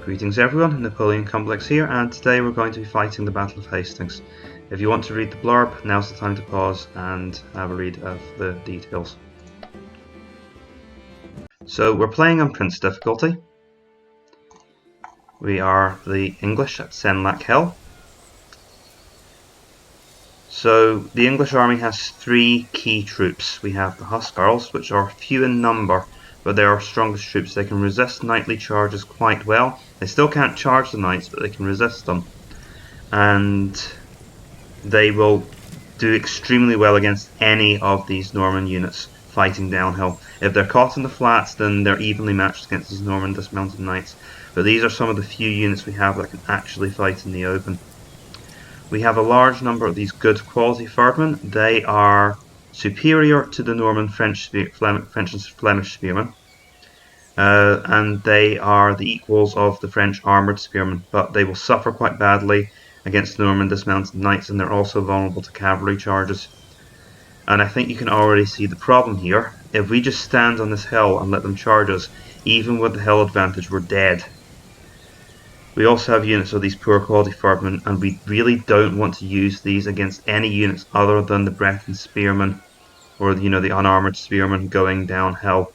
Greetings everyone, Napoleon Complex here, and today we're going to be fighting the Battle of Hastings. If you want to read the blurb, now's the time to pause and have a read of the details. So we're playing on Prince difficulty. We are the English at Senlac Hill. So the English army has three key troops. We have the huscarls, which are few in number, but they are our strongest troops. They can resist knightly charges quite well. They still can't charge the knights, but they can resist them. And they will do extremely well against any of these Norman units fighting downhill. If they're caught in the flats, then they're evenly matched against these Norman dismounted knights. But these are some of the few units we have that can actually fight in the open. We have a large number of these good quality furdmen. They are superior to the Norman French and Flemish spearmen. And they are the equals of the French armoured spearmen, but they will suffer quite badly against Norman dismounted knights, and they're also vulnerable to cavalry charges. And I think you can already see the problem here. If we just stand on this hill and let them charge us, even with the hill advantage, we're dead. We also have units of these poor quality furdmen, and we really don't want to use these against any units other than the Breton spearmen, or the unarmoured spearmen going downhill.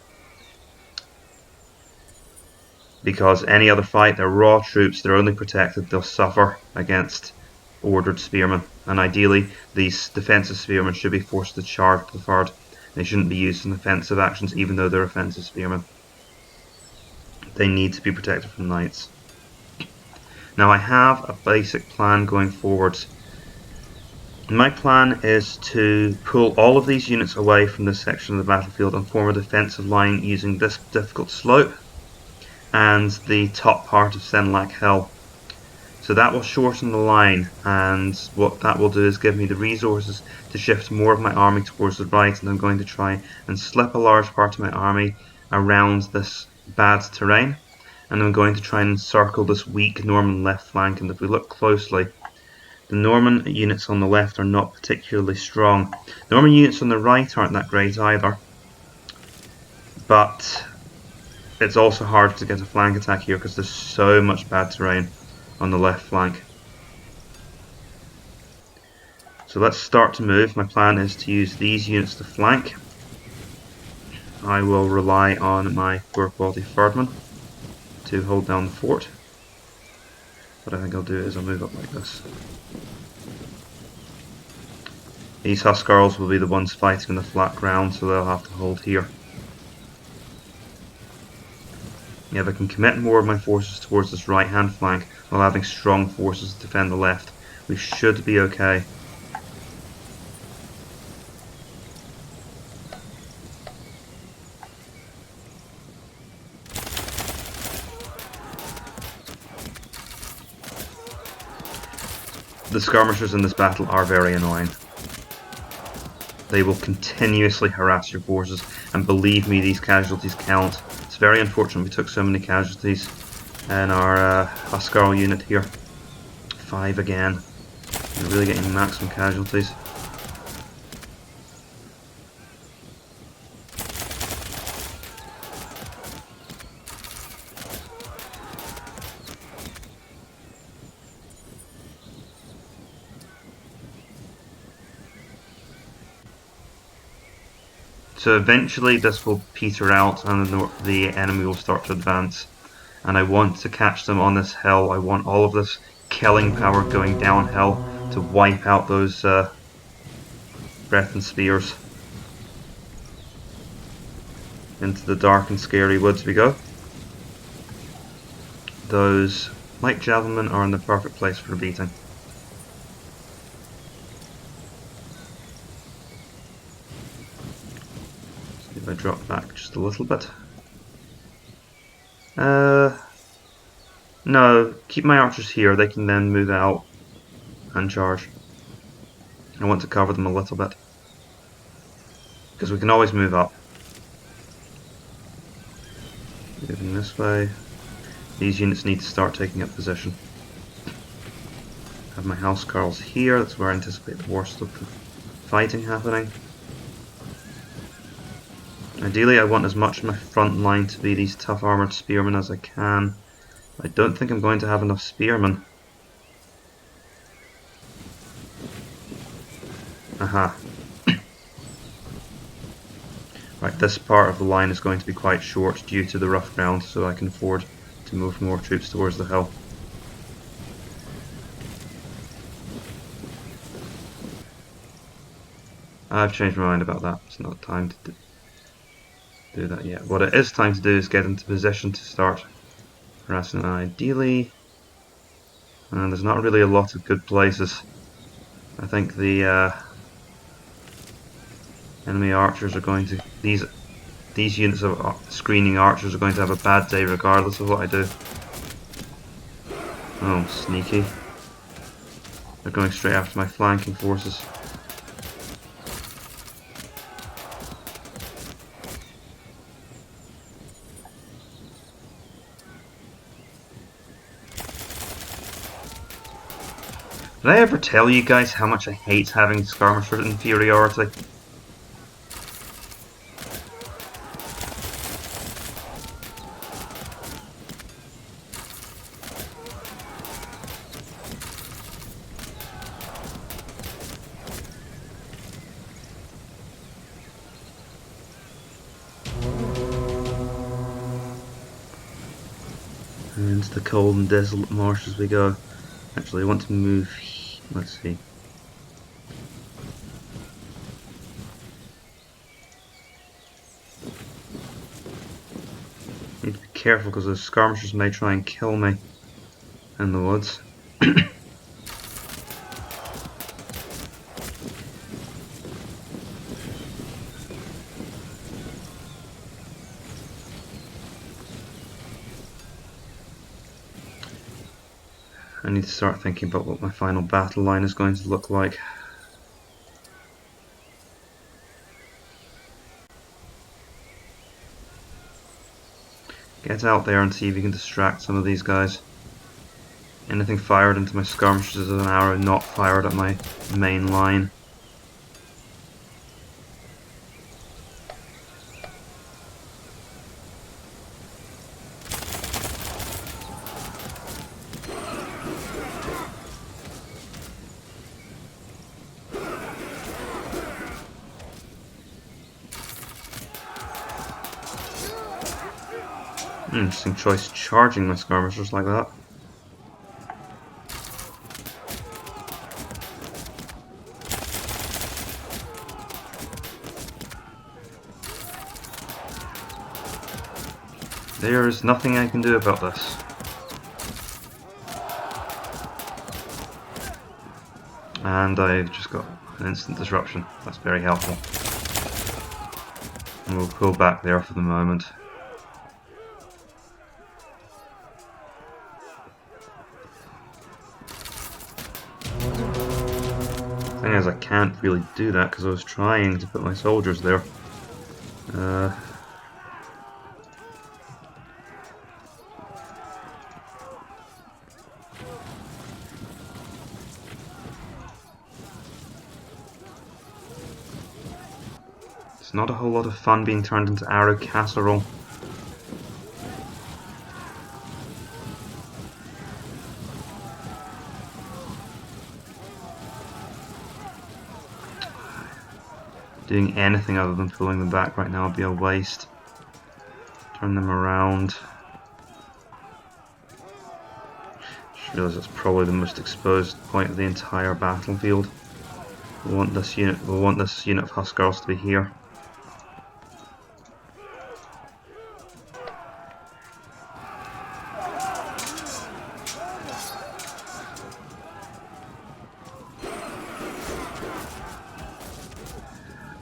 Because any other fight, they're raw troops, they're only protected, they'll suffer against ordered spearmen. And ideally, these defensive spearmen should be forced to charge the ford. They shouldn't be used in offensive actions, even though they're offensive spearmen. They need to be protected from knights. Now I have a basic plan going forwards. My plan is to pull all of these units away from this section of the battlefield and form a defensive line using this difficult slope and the top part of Senlac Hill. So that will shorten the line, and what that will do is give me the resources to shift more of my army towards the right, and I'm going to try and slip a large part of my army around this bad terrain, and I'm going to try and encircle this weak Norman left flank. And if we look closely, the Norman units on the left are not particularly strong. The Norman units on the right aren't that great either, but it's also hard to get a flank attack here because there's so much bad terrain on the left flank. So let's start to move. My plan is to use these units to flank. I will rely on my poor quality furdmen to hold down the fort. What I think I'll do is I'll move up like this. These huscarls will be the ones fighting on the flat ground, so they'll have to hold here. If I can commit more of my forces towards this right hand flank while having strong forces to defend the left, we should be okay. The skirmishers in this battle are very annoying. They will continuously harass your forces, and believe me, these casualties count. It's very unfortunate we took so many casualties in our huscarl unit here. 5 again. We're really getting maximum casualties. So eventually this will peter out and the enemy will start to advance. And I want to catch them on this hill. I want all of this killing power going downhill to wipe out those Breton spears. Into the dark and scary woods we go. Those light javelin are in the perfect place for beating. If I drop back just a little bit. No, keep my archers here, they can then move out and charge. I want to cover them a little bit, because we can always move up. Moving this way. These units need to start taking up position. I have my housecarls here, that's where I anticipate the worst of the fighting happening. Ideally I want as much of my front line to be these tough armoured spearmen as I can, I don't think I'm going to have enough spearmen. Aha. Right, this part of the line is going to be quite short due to the rough ground, so I can afford to move more troops towards the hill. I've changed my mind about that. It's not time to do that yet. What it is time to do is get into position to start harassing. Ideally, there's not really a lot of good places. I think the enemy archers are going to... These units of screening archers are going to have a bad day regardless of what I do. Oh, sneaky. They're going straight after my flanking forces. Did I ever tell you guys how much I hate having skirmisher inferiority? Into the cold and desolate marsh as we go. Actually, I want to move. Let's see. Need to be careful because those skirmishers may try and kill me in the woods. I need to start thinking about what my final battle line is going to look like. Get out there and see if you can distract some of these guys. Anything fired into my skirmishers is an arrow not fired at my main line. Interesting choice charging my skirmishers like that. There is nothing I can do about this. And I've just got an instant disruption. That's very helpful. And we'll pull back there for the moment. The thing is, I can't really do that because I was trying to put my soldiers there. It's not a whole lot of fun being turned into arrow casserole. Doing anything other than pulling them back right now would be a waste. Turn them around. Just realised that's probably the most exposed point of the entire battlefield. We'll want this unit of huscarls to be here.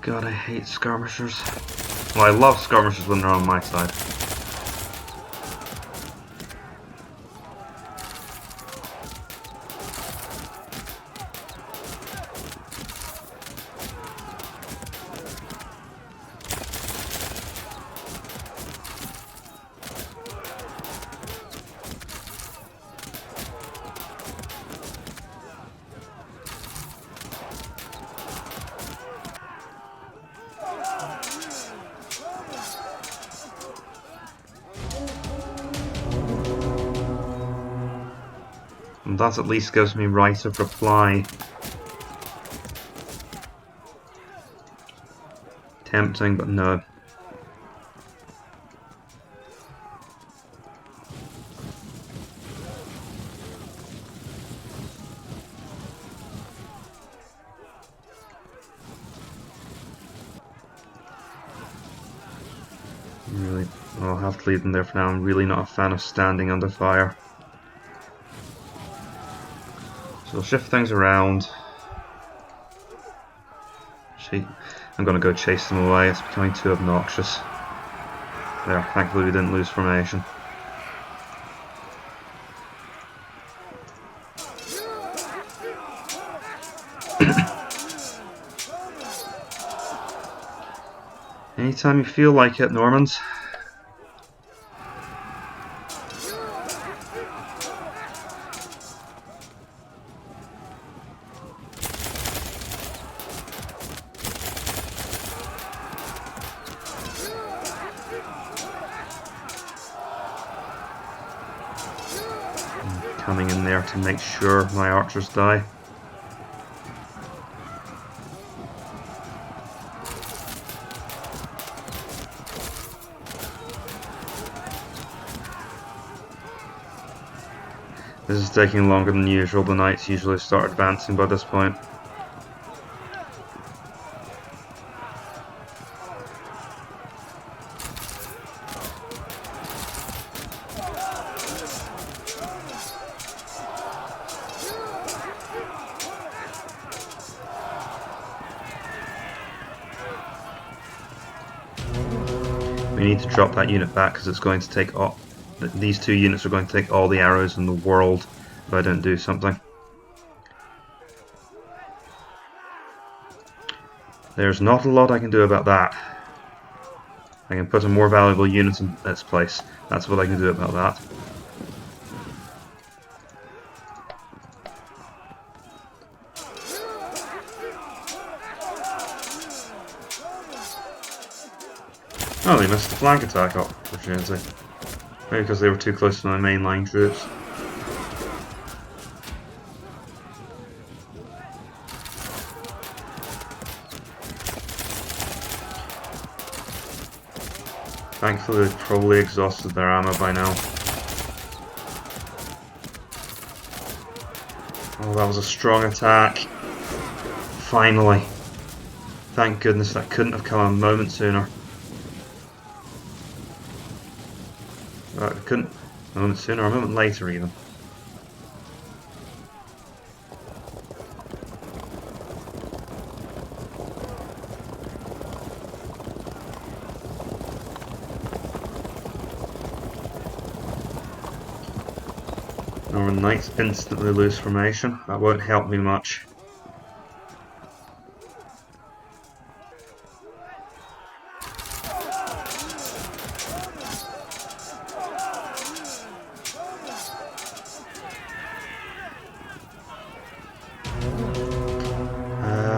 God, I hate skirmishers. Well, I love skirmishers when they're on my side. And that at least gives me right of reply. Tempting, but no. Really, I'll have to leave them there for now. I'm really not a fan of standing under fire. So we'll shift things around. I'm going to go chase them away. It's becoming too obnoxious. There, thankfully we didn't lose formation. Anytime you feel like it, Normans. Coming in there to make sure my archers die. This is taking longer than usual. The knights usually start advancing by this point. We need to drop that unit back because it's going to take all. These two units are going to take all the arrows in the world if I don't do something. There's not a lot I can do about that. I can put a more valuable unit in its place. That's what I can do about that. Oh, they missed the flank attack opportunity. Maybe because they were too close to my mainline troops. Thankfully, they've probably exhausted their ammo by now. Oh, that was a strong attack. Finally. Thank goodness that couldn't have come a moment sooner. It couldn't a moment sooner, a moment later even. Northern Knights instantly lose formation. That won't help me much.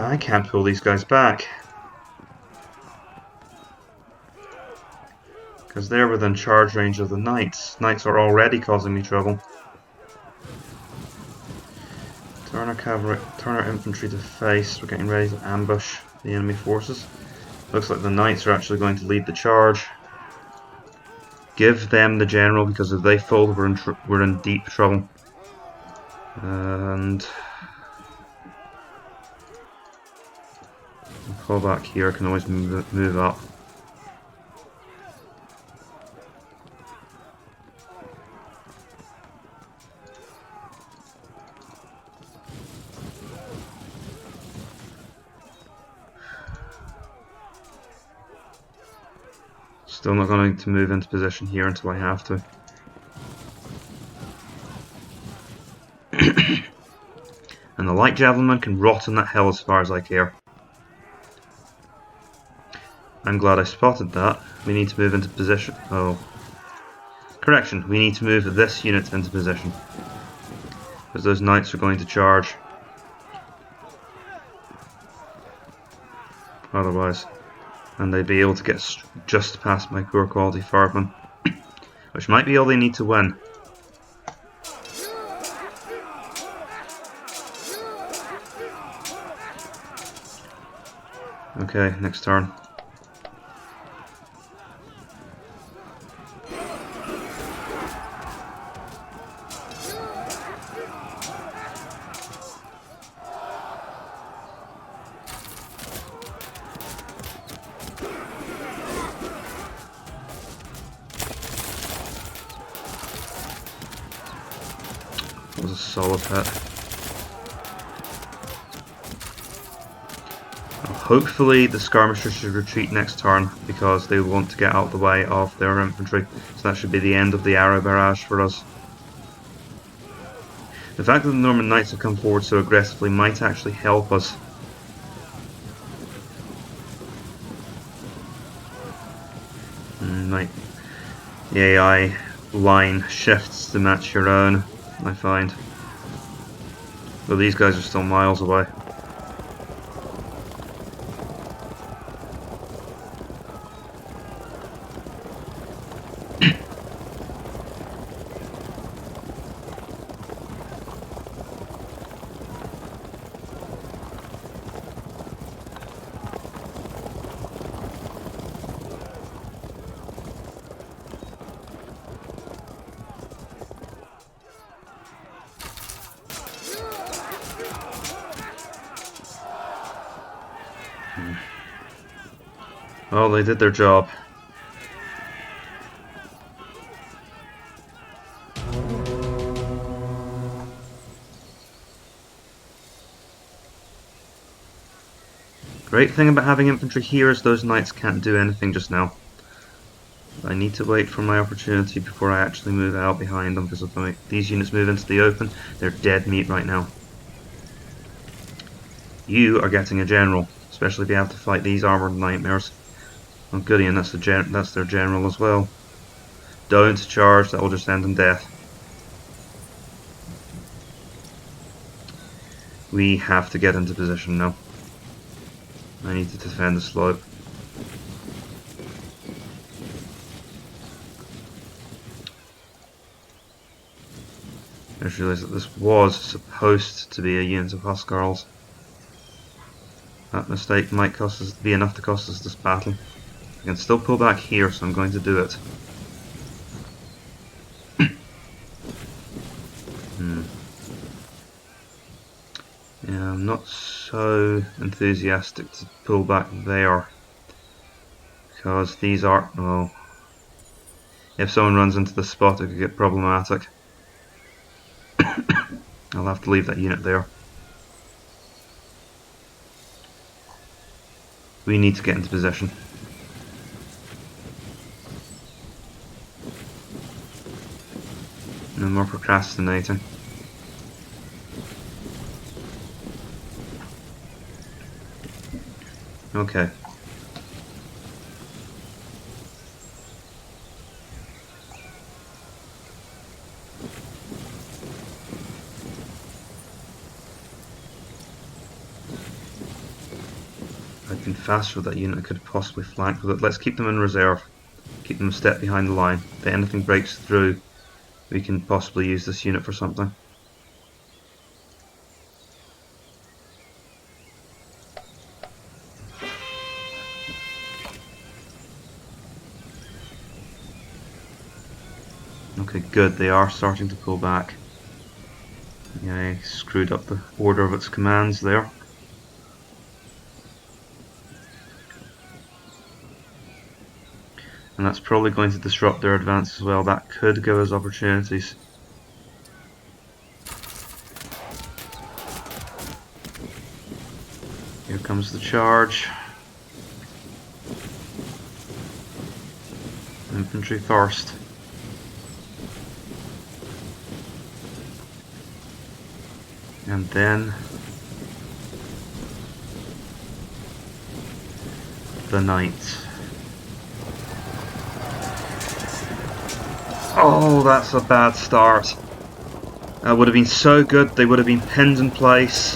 I can't pull these guys back. Because they're within charge range of the Knights. Knights are already causing me trouble. Turn our cavalry, turn our infantry to face. We're getting ready to ambush the enemy forces. Looks like the Knights are actually going to lead the charge. Give them the general, because if they fold, we're in deep trouble. And I'll pull back here. I can always move up. Still not going to move into position here until I have to. And the light javelin can rot in that hill as far as I care. I'm glad I spotted that. We need to move into position. Oh. Correction, we need to move this unit into position. Because those knights are going to charge. Otherwise. And they'd be able to get just past my poor quality firemen. Which might be all they need to win. Okay, next turn. That was a solid hit. Hopefully the skirmishers should retreat next turn because they want to get out of the way of their infantry. So that should be the end of the arrow barrage for us. The fact that the Norman Knights have come forward so aggressively might actually help us. The AI line shifts to match your own, I find. Though these guys are still miles away. Well, they did their job. Great thing about having infantry here is those knights can't do anything just now. I need to wait for my opportunity before I actually move out behind them, because if these units move into the open, they're dead meat right now. You are getting a general, especially if you have to fight these armoured nightmares. Oh goody, and that's their general as well. Don't charge, that will just end in death. We have to get into position now. I need to defend the slope. I just realised that this was supposed to be a unit of huscarls. That mistake might be enough to cost us this battle. I can still pull back here, so I'm going to do it. Yeah, I'm not so enthusiastic to pull back there. Because these are... well, if someone runs into the spot, it could get problematic. I'll have to leave that unit there. We need to get into position. No more procrastinating. Okay. I'd been faster with that unit, I could have possibly flanked with it. Let's keep them in reserve. Keep them a step behind the line. If anything breaks through, we can possibly use this unit for something. Okay, good, they are starting to pull back. Yeah, I screwed up the order of its commands there. And that's probably going to disrupt their advance as well. That could give us opportunities. Here comes the charge. Infantry first. And then the knights. Oh, that's a bad start. That would have been so good, they would have been pinned in place.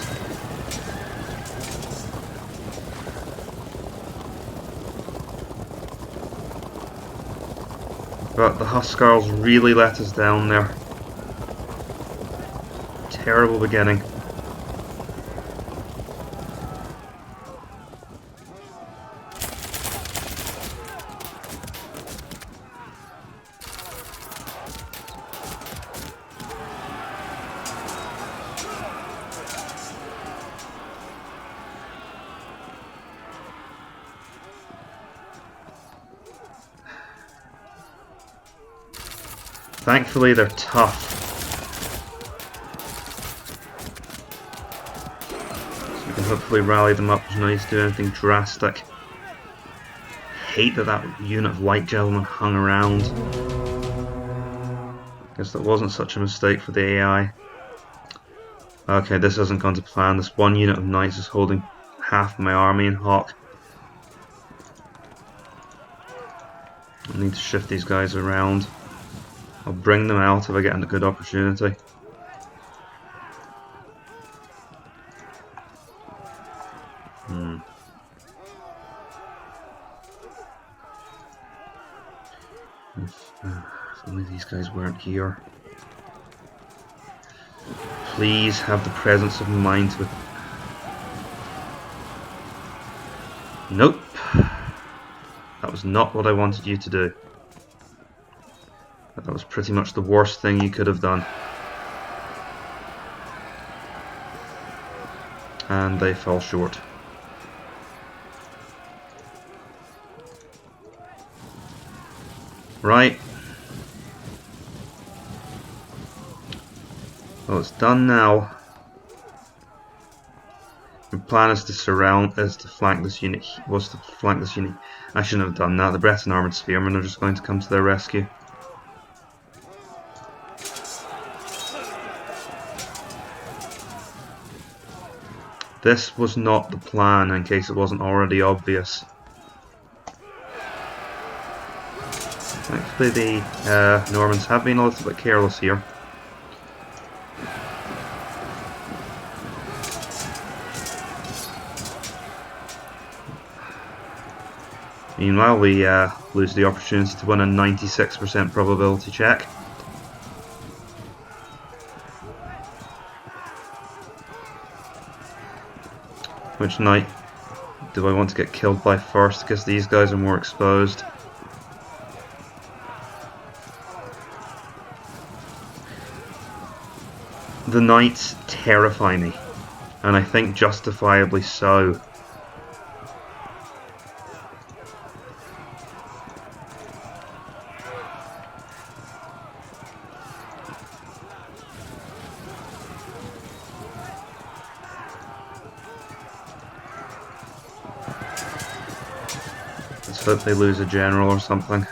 But the huscarls really let us down there. Terrible beginning. Thankfully they're tough. So we can hopefully rally them up. There's no need to do anything drastic. Hate that that unit of light gentlemen hung around. Guess that wasn't such a mistake for the AI. Okay, this hasn't gone to plan. This one unit of knights is holding half my army in Hawk. I need to shift these guys around. I'll bring them out if I get a good opportunity. If only these guys weren't here. Please have the presence of mind to... Nope. That was not what I wanted you to do. That was pretty much the worst thing you could have done. And they fell short. Right. Well, it's done now. The plan is to flank this unit. I shouldn't have done that. The Breton armoured spearmen are just going to come to their rescue. This was not the plan, in case it wasn't already obvious. Thankfully the Normans have been a little bit careless here. Meanwhile, we lose the opportunity to win a 96% probability check. Which knight do I want to get killed by first, because these guys are more exposed? The knights terrify me, and I think justifiably so. Let's hope they lose a general or something.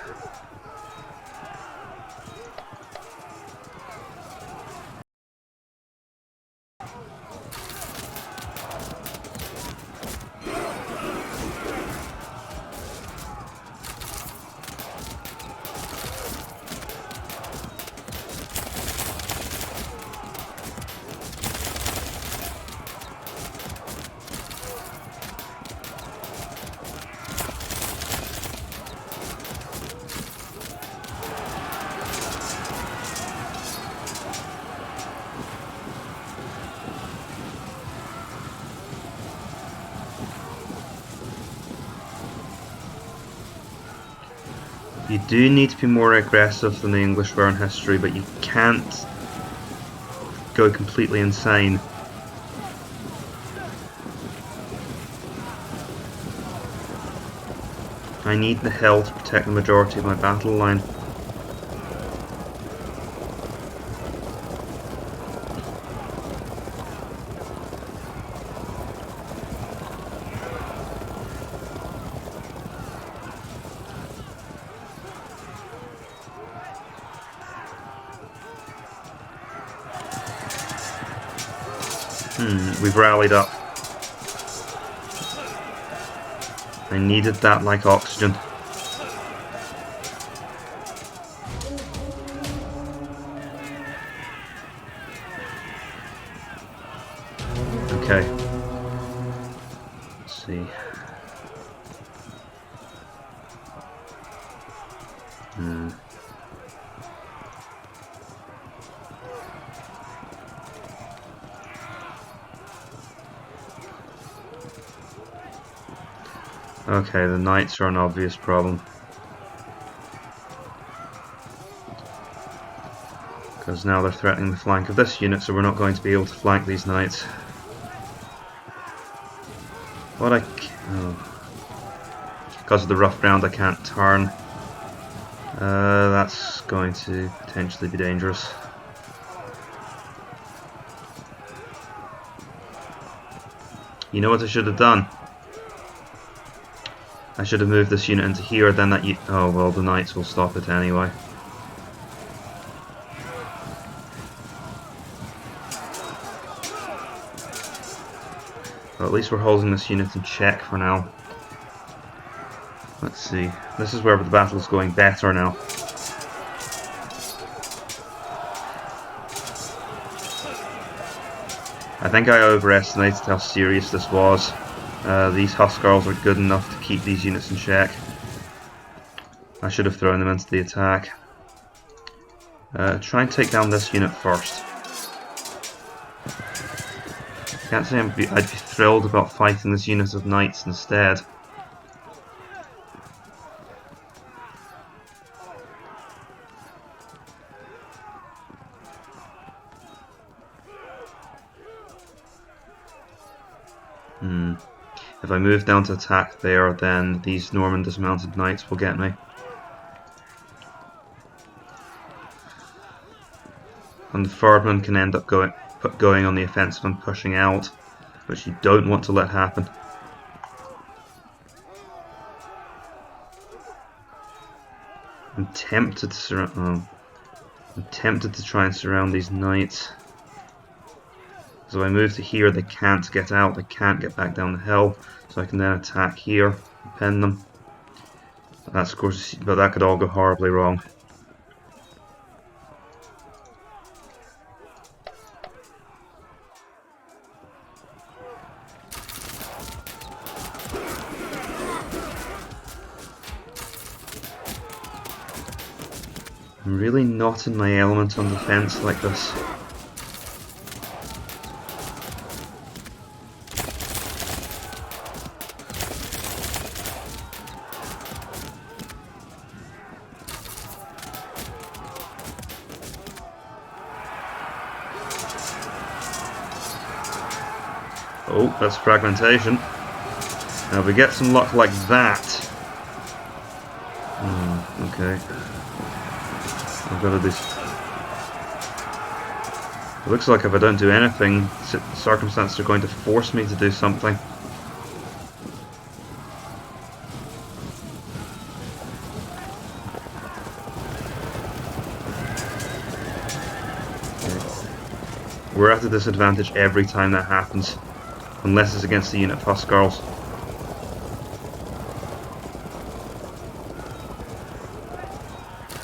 You do need to be more aggressive than the English were in history, but you can't go completely insane. I need the hill to protect the majority of my battle line. We've rallied up. I needed that like oxygen. Okay. Let's see. Okay, the knights are an obvious problem. Because now they're threatening the flank of this unit, so we're not going to be able to flank these knights. What because of the rough ground I can't turn. That's going to potentially be dangerous. You know what I should have done? I should have moved this unit into here, then that oh well, the knights will stop it anyway. But at least we're holding this unit in check for now. Let's see. This is where the battle is going better now. I think I overestimated how serious this was. These huscarls are good enough to keep these units in check. I should have thrown them into the attack. Try and take down this unit first. Can't say I'd be thrilled about fighting this unit of knights instead. If I move down to attack there, then these Norman dismounted knights will get me. And the Ferdman can end up going on the offensive and pushing out, which you don't want to let happen. I'm tempted to try and surround these knights. So if I move to here, they can't get out, they can't get back down the hill, so I can then attack here, pin them. That's of course, but that could all go horribly wrong. I'm really not in my element on defense like this. Oh, that's fragmentation. Now if we get some luck like that... okay. I've got to do... It looks like if I don't do anything, circumstances are going to force me to do something. Okay. We're at a disadvantage every time that happens. Unless it's against the unit of huscarls.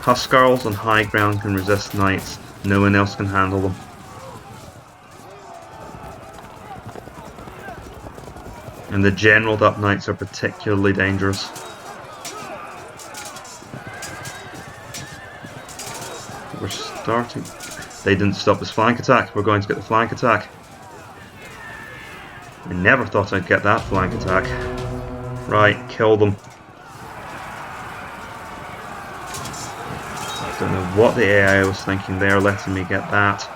Huscarls on high ground can resist knights. No one else can handle them. And the generaled up knights are particularly dangerous. We're starting... They didn't stop this flank attack. We're going to get the flank attack. I never thought I'd get that flank attack. Right, kill them. I don't know what the AI was thinking there, letting me get that.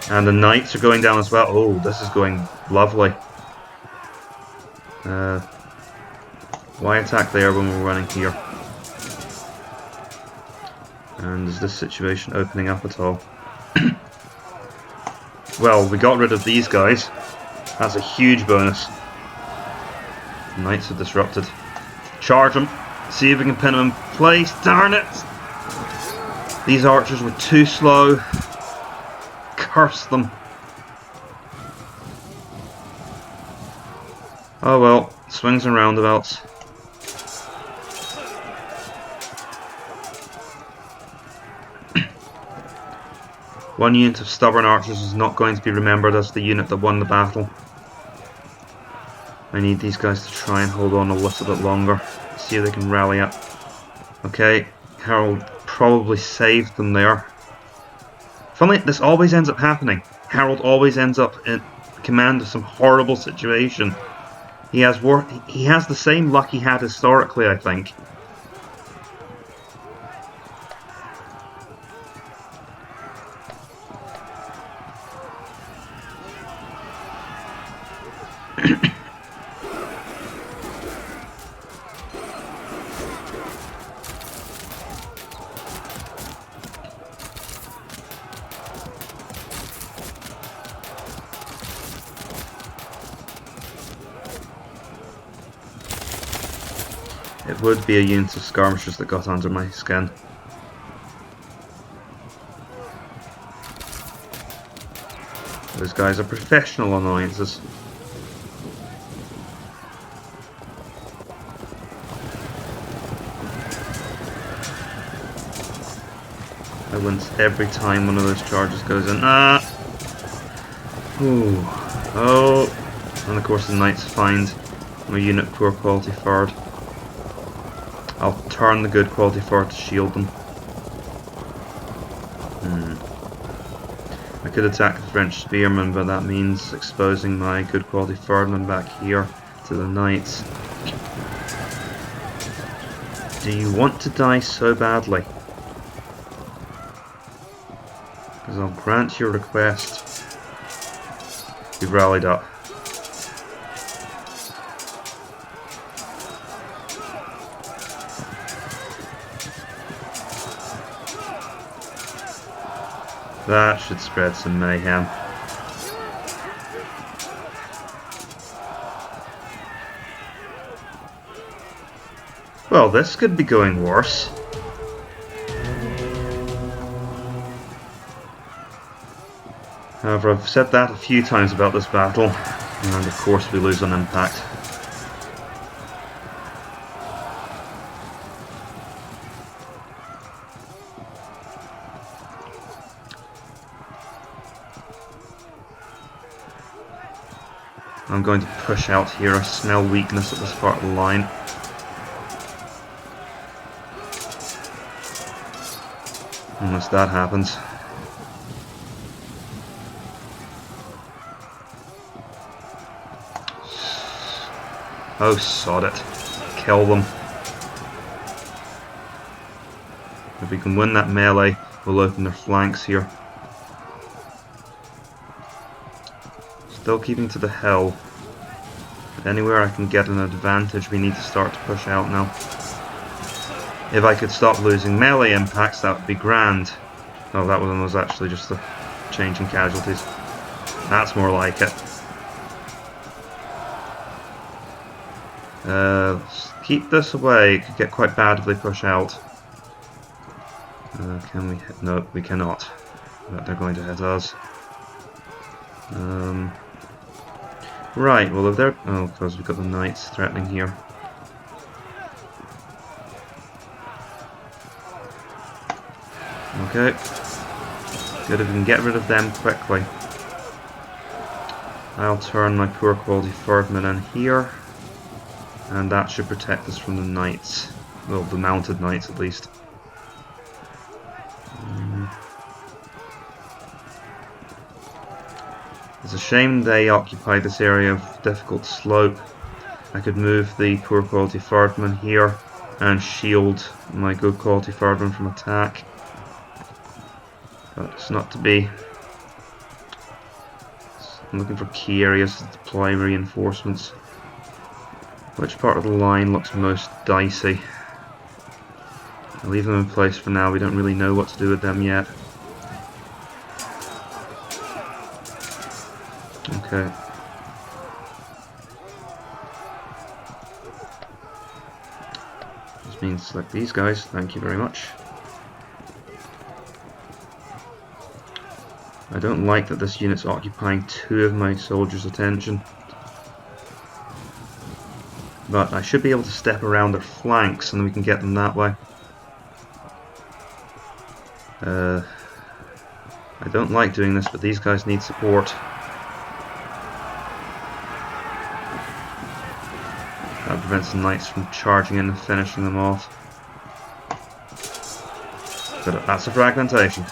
And the knights are going down as well. Oh, this is going lovely. Why attack there when we're running here? And is this situation opening up at all? Well, we got rid of these guys. That's a huge bonus. The knights are disrupted. Charge them. See if we can pin them in place. Darn it! These archers were too slow. Curse them. Oh well, swings and roundabouts. One unit of stubborn archers is not going to be remembered as the unit that won the battle. I need these guys to try and hold on a little bit longer. See if they can rally up. Okay, Harold probably saved them there. Funnily, this always ends up happening. Harold always ends up in command of some horrible situation. He has the same luck he had historically, I think. It would be a unit of skirmishers that got under my skin. Those guys are professional annoyances. I wince every time one of those charges goes in. Ah! Ooh. Oh! And of course the knights find my unit poor quality forward. I'll turn the good quality forward to shield them. I could attack the French spearmen, but that means exposing my good quality Ferdinand back here to the knights. Do you want to die so badly? Because I'll grant your request. You've rallied up. That should spread some mayhem. Well, this could be going worse. However, I've said that a few times about this battle, and of course we lose on impact. I'm going to push out here. I smell weakness at this part of the line. Unless that happens. Oh, sod it. Kill them. If we can win that melee, we'll open their flanks here. Still keeping to the hill. But anywhere I can get an advantage, we need to start to push out now. If I could stop losing melee impacts, that would be grand. Oh, that one was actually just a change in casualties. That's more like it. Let's keep this away. It could get quite bad if they push out. Can we hit? No, we cannot. But they're going to hit us. Right, well if they're... Oh, because we've got the knights threatening here. Okay. Good if we can get rid of them quickly. I'll turn my poor quality Ferdinand in here. And that should protect us from the knights. Well, the mounted knights at least. It's a shame they occupy this area of difficult slope. I could move the poor quality Ferdinand here and shield my good quality Ferdinand from attack. But it's not to be. I'm looking for key areas to deploy reinforcements. Which part of the line looks most dicey? I'll leave them in place for now. We don't really know what to do with them yet. Okay. This means select these guys. Thank you very much. I don't like that this unit's occupying 2 of my soldiers' attention. But I should be able to step around their flanks and we can get them that way. I don't like doing this, but these guys need support. That prevents the knights from charging in and finishing them off. But that's a fragmentation.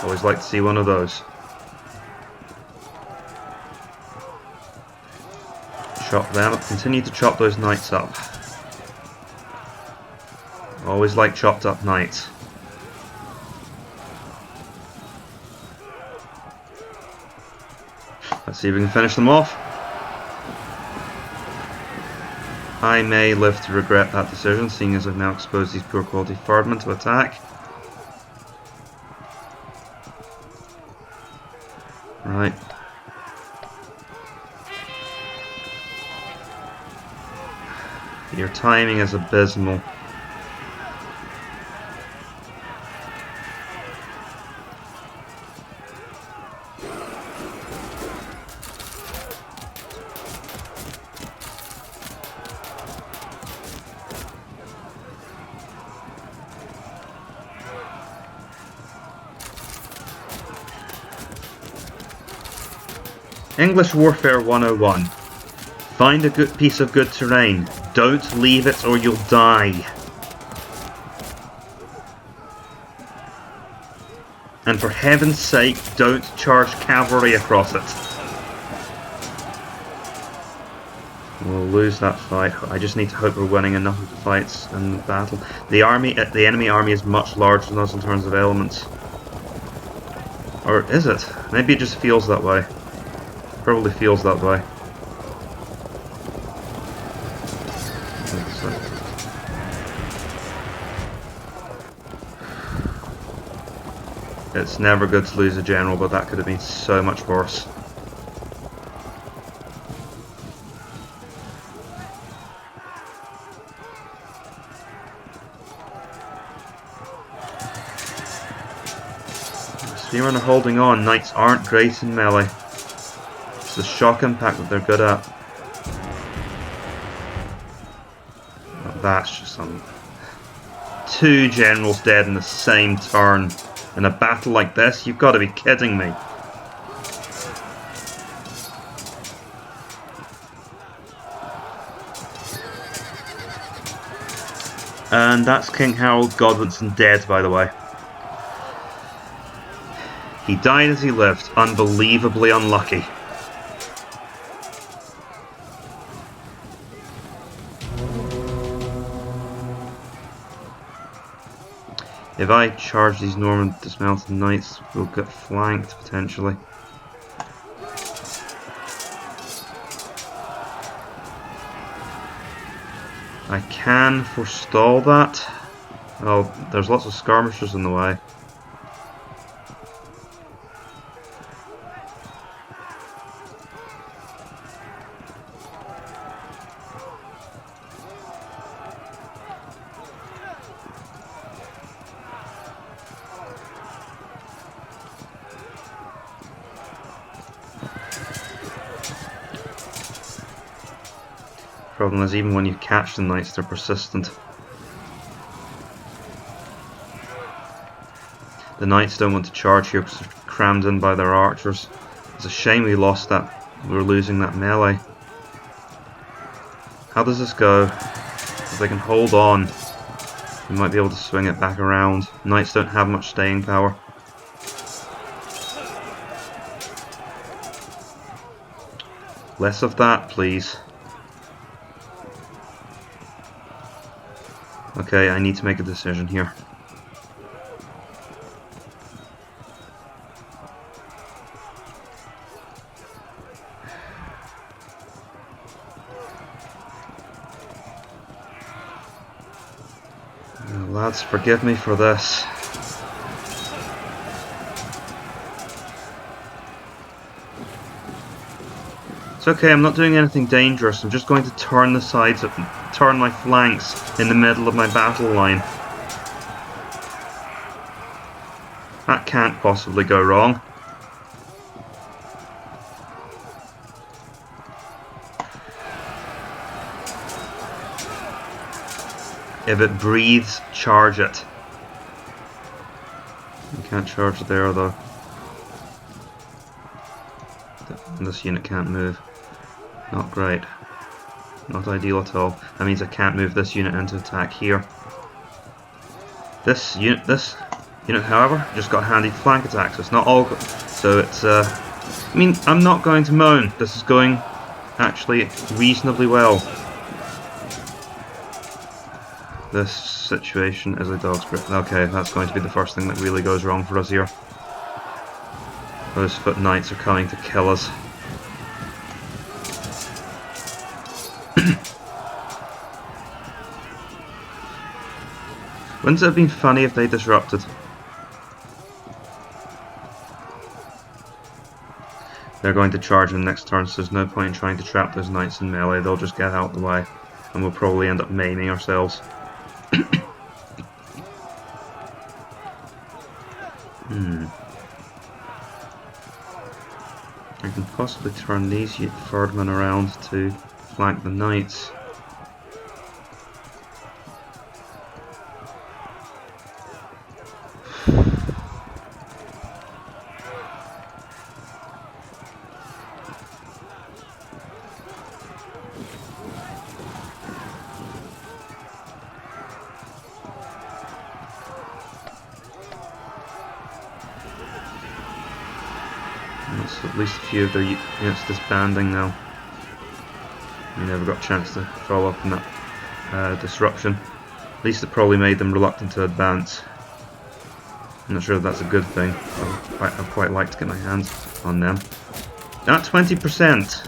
Always like to see one of those. Chop them, continue to chop those knights up. Always like chopped up knights. Let's see if we can finish them off. I may live to regret that decision, seeing as I've now exposed these poor quality Ferdinand to attack. Right. Your timing is abysmal. English Warfare 101. Find a good piece of good terrain. Don't leave it or you'll die. And for heaven's sake, don't charge cavalry across it. We'll lose that fight. I just need to hope we're winning enough of the fights in the battle. The enemy army is much larger than us in terms of elements. Or is it? Maybe it just feels that way. Probably feels that way. It's never good to lose a general, but that could have been so much worse. Spearmen are holding on. Knights aren't great in melee. It's the shock impact that they're good at. That's just some... 2 generals dead in the same turn. In a battle like this, you've got to be kidding me. And that's King Harold Godwinson dead, by the way. He died as he lived. Unbelievably unlucky. If I charge these Norman dismounted knights, we'll get flanked potentially. I can forestall that. Oh, there's lots of skirmishers in the way. Problem is, even when you catch the knights, they're persistent. The knights don't want to charge here because they're crammed in by their archers. It's a shame we lost that. We were losing that melee. How does this go? If they can hold on, we might be able to swing it back around. Knights don't have much staying power. Less of that, please. Okay, I need to make a decision here. Lads, forgive me for this. It's okay, I'm not doing anything dangerous. I'm just going to turn the sides of, turn my flanks in the middle of my battle line. That can't possibly go wrong. If it breathes, charge it. You can't charge it there though. This unit can't move. Not great. Not ideal at all. That means I can't move this unit into attack here. This unit, however, just got handy flank attacks. So it's not all good. So it's, I mean, I'm not going to moan. This is going actually reasonably well. This situation is a dog's breath. Okay, that's going to be the first thing that really goes wrong for us here. Those foot knights are coming to kill us. Wouldn't it have been funny if they disrupted? They're going to charge in next turn, so there's no point in trying to trap those knights in melee. They'll just get out of the way. and we'll probably end up maiming ourselves. I can possibly turn these Ferdmen around to flank the knights. That's at least a few of their units disbanding now. We never got a chance to follow up on that disruption. At least it probably made them reluctant to advance. I'm not sure if that's a good thing. I'd quite like to get my hands on them. At 20%!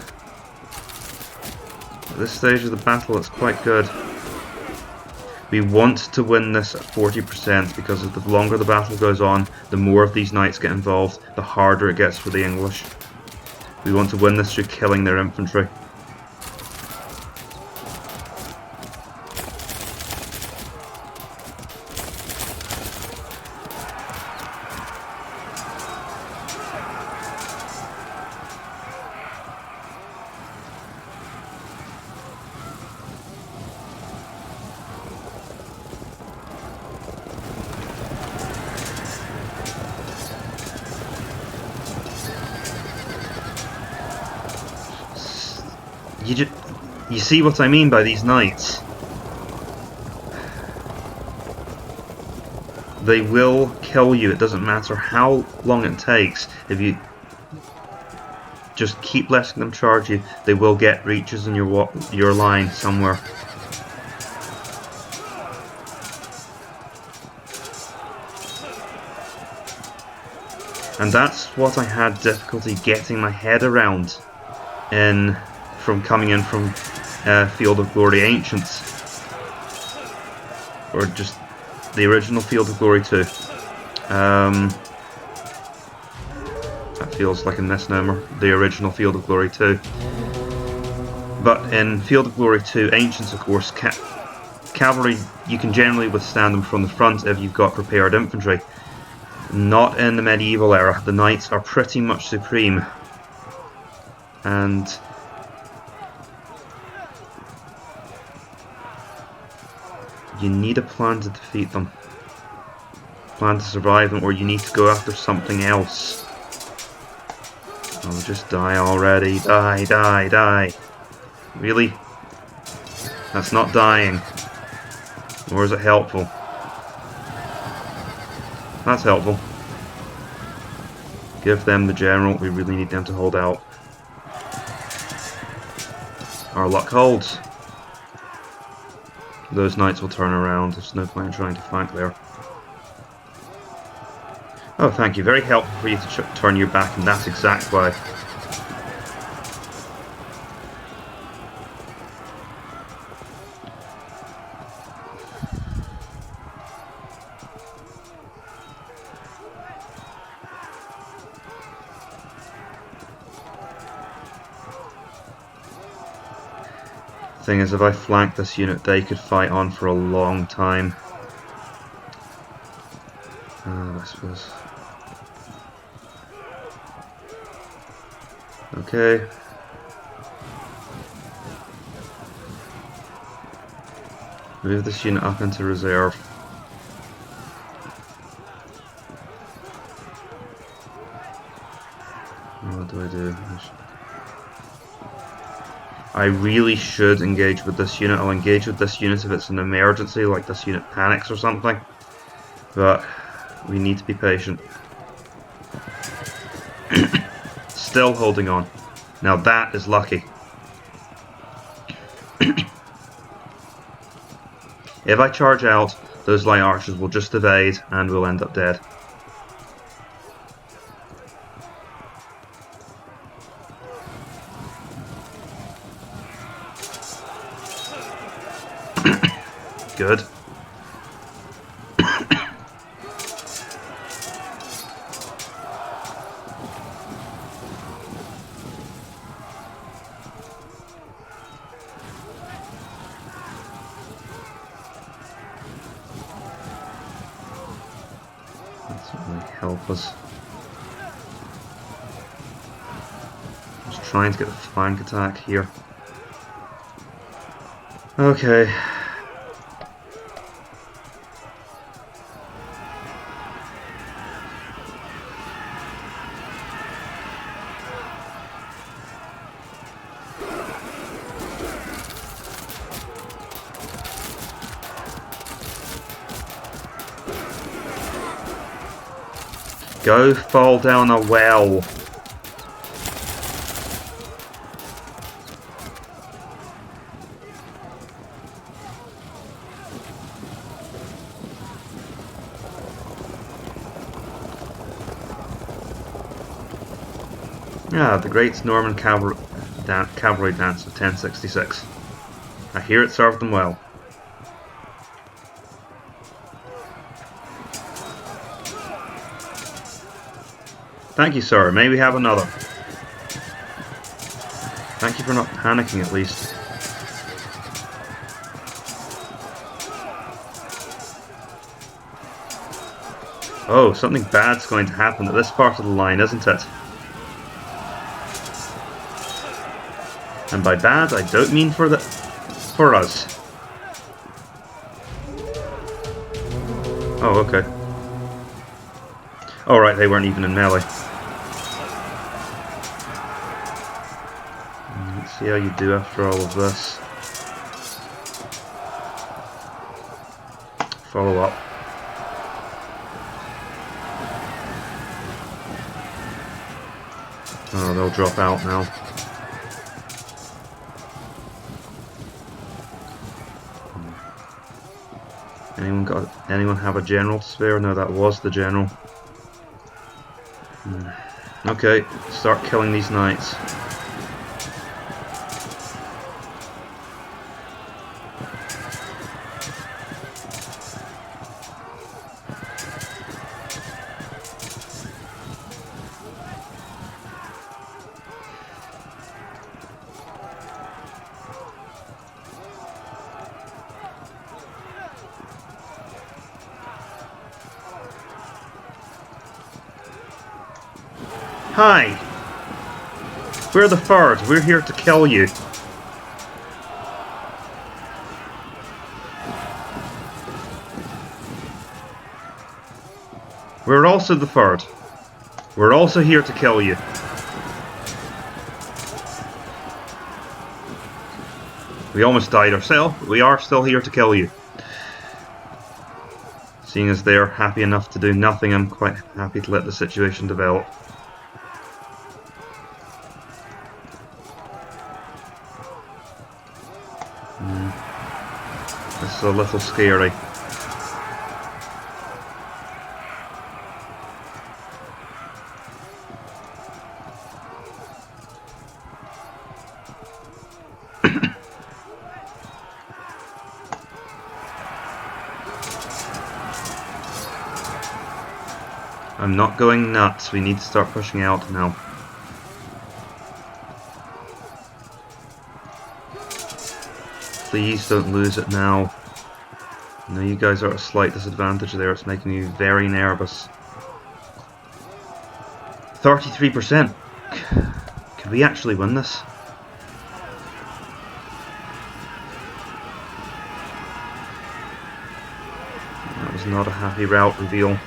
At this stage of the battle, it's quite good. We want to win this at 40% because the longer the battle goes on, the more of these knights get involved, the harder it gets for the English. We want to win this through killing their infantry. You see what I mean by these knights? They will kill you, it doesn't matter how long it takes. If you just keep letting them charge you, they will get breaches in your line somewhere. And that's what I had difficulty getting my head around from coming in from Field of Glory Ancients, or just the original Field of Glory 2. That feels like a misnomer, the original Field of Glory 2. But in Field of Glory 2 Ancients, of course, cavalry, you can generally withstand them from the front if you've got prepared infantry. Not in the medieval era. The knights are pretty much supreme, and you need a plan to defeat them, plan to survive them, or you need to go after something else. Oh, just die already. Die, die, die. Really? That's not dying. Or is it helpful? That's helpful. Give them the general. We really need them to hold out. Our luck holds. Those knights will turn around. There's no point in trying to flank there. Oh, thank you. Very helpful for you to turn your back in that exact way. Thing is, if I flank this unit, they could fight on for a long time. I suppose. Okay. Move this unit up into reserve. What do I do? I really should engage with this unit. I'll engage with this unit if it's an emergency, like this unit panics or something. But we need to be patient. Still holding on. Now that is lucky. If I charge out, those light archers will just evade and we'll end up dead. Good. That's not really help us. Just trying to get the flank attack here. Okay. Go fall down a well. Ah, the Great Norman Cavalry Dance of 1066. I hear it served them well. Thank you, sir. May we have another? Thank you for not panicking, at least. Oh, something bad's going to happen at this part of the line, isn't it? And by bad, I don't mean for us. Oh, okay. Oh, right, they weren't even in melee. Let's see how you do after all of this. Follow up. Oh, they'll drop out now. Anyone have a general to spare? No, that was the general. Okay, start killing these knights. Hi! We're the Third. We're here to kill you. We're also the Third. We're also here to kill you. We almost died ourselves, but we are still here to kill you. Seeing as they're happy enough to do nothing, I'm quite happy to let the situation develop. This is a little scary. I'm not going nuts. We need to start pushing out now. Please don't lose it now. I know you guys are at a slight disadvantage there. It's making me very nervous. 33%. Could we actually win this? That was not a happy route reveal.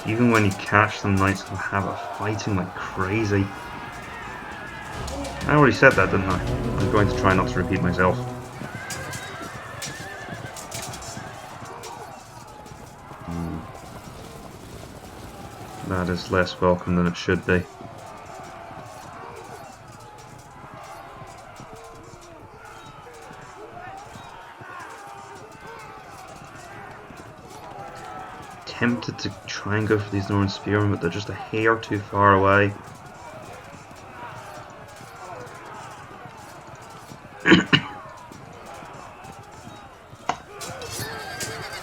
Even when you catch them, knights will have it fighting like crazy. I already said that, didn't I? I'm going to try not to repeat myself. That is less welcome than it should be. Tempted to try and go for these Northern Spearmen, but they're just a hair too far away.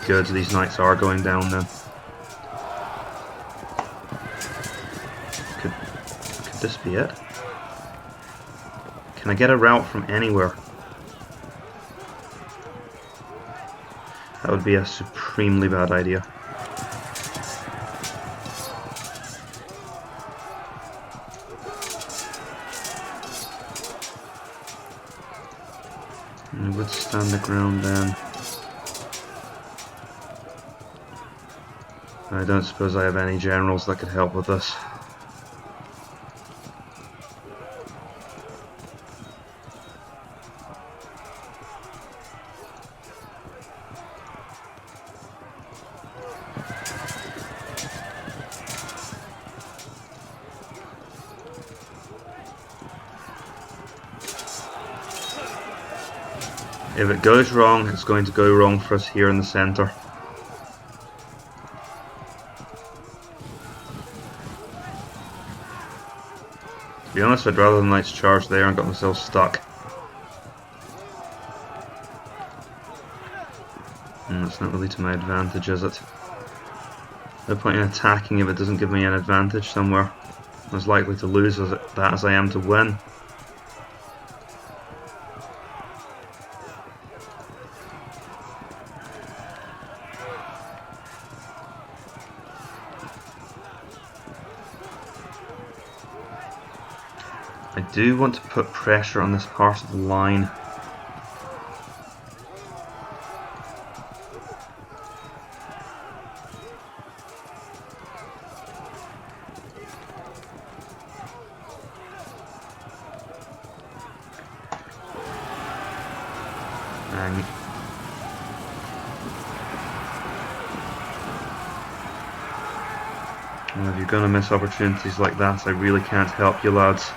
Good, these knights are going down then. Could this be it? Can I get a route from anywhere? That would be a supremely bad idea. I would stand the ground then. I don't suppose I have any generals that could help with this. If it goes wrong, it's going to go wrong for us here in the centre. To be honest, I'd rather the knights charge there and got themselves stuck. And that's not really to my advantage, is it? No point in attacking if it doesn't give me an advantage somewhere. I'm as likely to lose that as I am to win. I do want to put pressure on this part of the line. And if you're going to miss opportunities like that, I really can't help you, lads.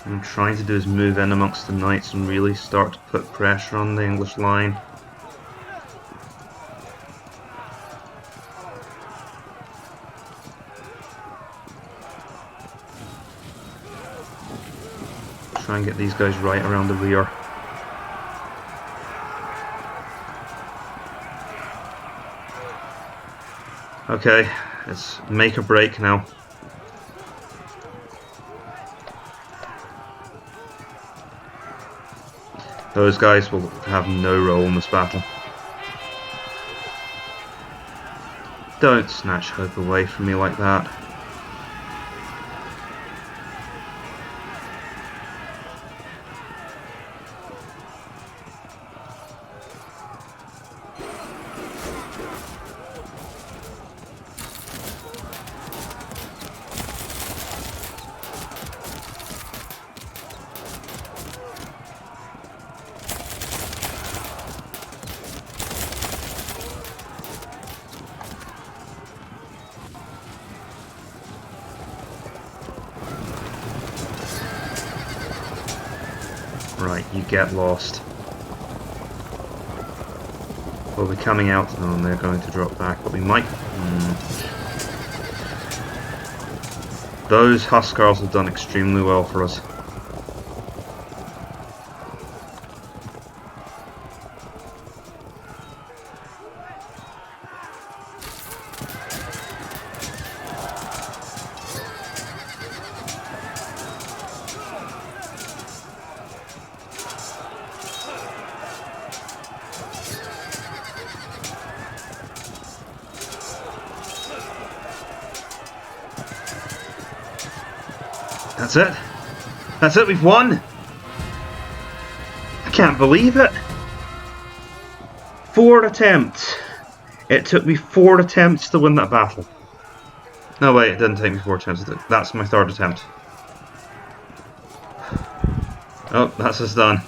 What I'm trying to do is move in amongst the knights and really start to put pressure on the English line. Try and get these guys right around the rear. Okay, it's make or break now. Those guys will have no role in this battle. Don't snatch hope away from me like that. Right, you get lost. We'll be coming out. Oh, and they're going to drop back, but we might. Those huscarls have done extremely well for us. That's it. That's it, we've won! I can't believe it! 4 attempts. It took me 4 attempts to win that battle. No, wait, it didn't take me 4 attempts. That's my 3rd attempt. Oh, that's us done.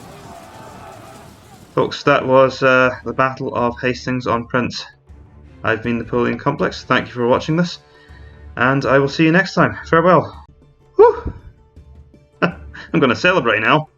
Folks, that was the Battle of Hastings on Prince. I've been Napoleon Complex. Thank you for watching this, and I will see you next time. Farewell. Whew. I'm going to celebrate now.